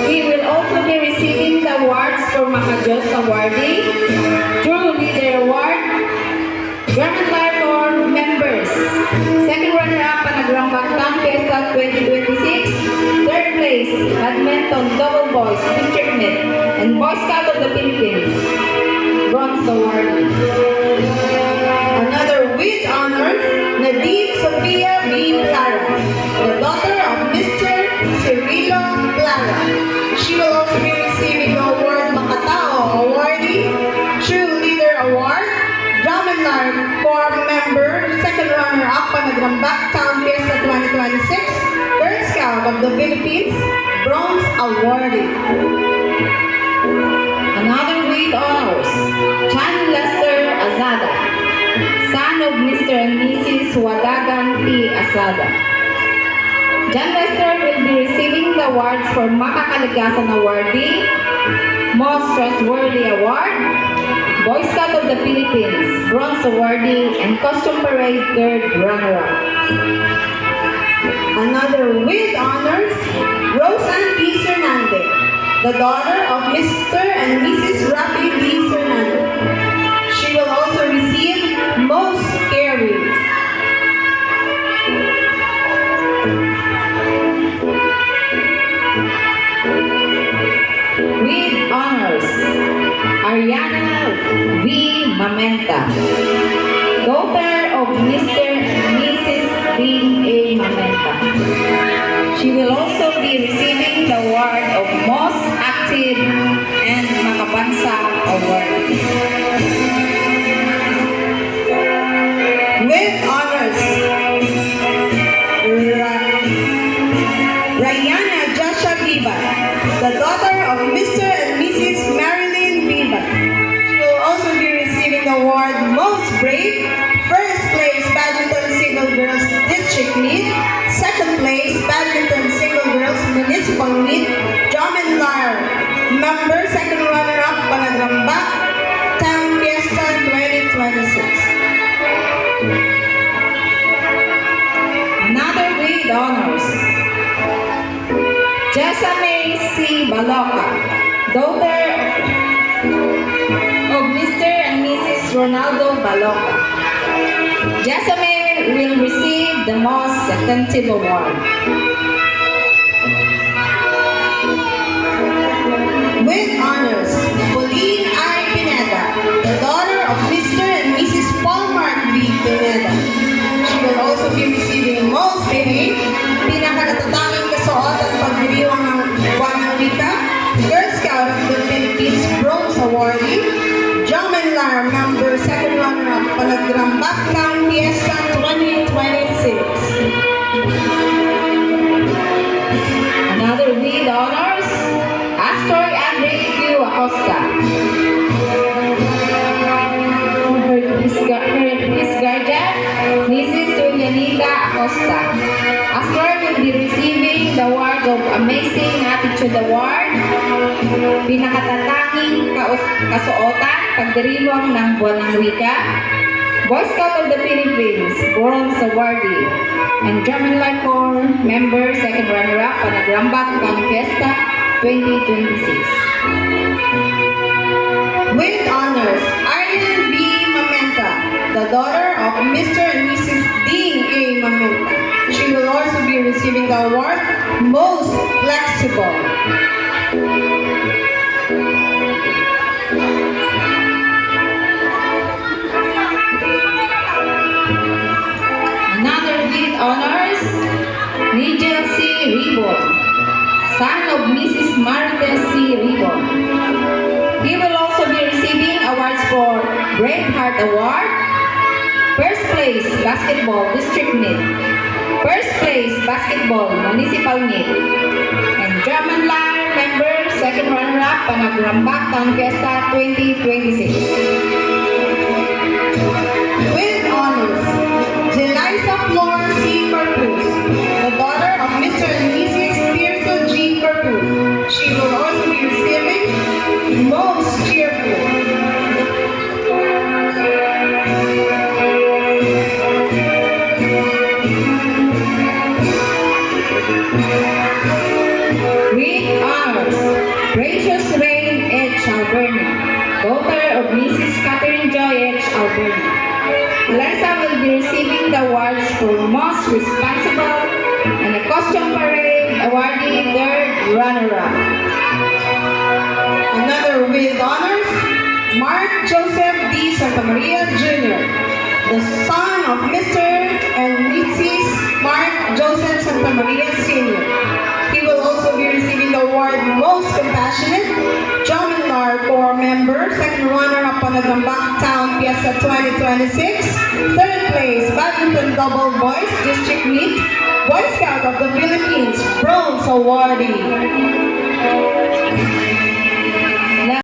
He will also be receiving the awards for Makajos Awardee, True Leader Award, German Life Corps members, second runner-up Panagrang Bactan Fiesta 2026, third place Badminton Double Boys District Meet, and Boy Scout of the Philippines, Bronze Award. Another with honors, Nadine Sofia B. Plara, the daughter of Mr. Cirilo Plara. She will also be receiving the award Makatao Awardee, True Leader Award, Drum and Lark Corps member, second runner-up Panagrambak Town Fiesta 2026, Girl Scout of the Philippines, Bronze Awardee. Another with honors, Chan Lester Azada, son of Mr. and Mrs. Wadagan P. Azada. John Lester will be receiving the awards for Makakalikasan Awardee, Most Trustworthy Award, Boy Scout of the Philippines, Bronze Awardee, and Costume Parade third runner-up. Another with honors, Roseanne B. Fernandez, the daughter of Mr. and Mrs. Rafi B. Fernandez. She will also receive Most Caring. With honors, Ariana V. Mamenta, daughter of Mr. and Mrs. Dean A. Mamenta. She will also be receiving the award of Most Active and Makabansa Award. With honors, Rayana Jasha Biba, the daughter of Mr. and Mrs. Marilyn Biba. She will also be receiving the award Most Brave, first place Badminton Single Girls District Meet, second place Badminton Single Girls Municipal Meet, Drum and Lyre member, second runner-up Panagramba Town Fiesta 2026. Another with honors, Jessamay C. Baloca, daughter of Mr. and Mrs. Ronaldo Baloca. Jessamay will receive the Most Attentive Award. With honors, Pauline I. Pineda, the daughter of Mr. and Mrs. Paul Mark B. Pineda. She will also be receiving Most Behaved, pinakanatatanging kasuot at pagdiriwang ng buwan ng wika, Girl Scout of the Philippines Bronze Awardee, Drum and Lyre member, second runner-up Panagrambak Town Fiesta 2026. Another with honors, Astor Andre Q. Acosta. His guardian, Mrs. Julianita Acosta. Astor will be receiving the award of Amazing Attitude Award, pinakatatanging kasuotan, pagdiriwang ng buwan ng wika, Boy Scout of the Philippines, Bronze Awardee, and German Life Corps member, second runner-up, Panagrambak Town Fiesta 2026. With honors, Ariel B. Mamenta, the daughter of Mr. and Mrs. Dean A. Mamenta. She will also be receiving the award Most Flexible. Another with honors, Nigel C. Ribon, son of Mrs. Martha C. Ribon. He will also be receiving awards for Braveheart Award, first place Basketball District Meet, first place Basketball Municipal Meet, and German Lyre member, second runner-up, Panagrambak Town Fiesta 2026. With honors, Jelisa Flor C. Corpus, the daughter of Mr. and Mrs. Tirso G. Corpus. She will also be receiving Most Cheerful. With honors, Gracious Rain H. Alberni, daughter of Mrs. Catherine Joy H. Alberni. Eliza will be receiving the awards for most responsible and a costume parade awardee third runner-up. Another with honors, Mark Joseph D. Santa Maria Jr., the son of Mr. and Mrs. Mark Joseph Santa Maria Sr. He will also be receiving the award Most Compassionate, John and Lar Corps Member, second runner-up on the Gambang Town Fiesta 2026, third place, Badminton Double Boys District Meet, Boy Scout of the Philippines, Bronze Awardee.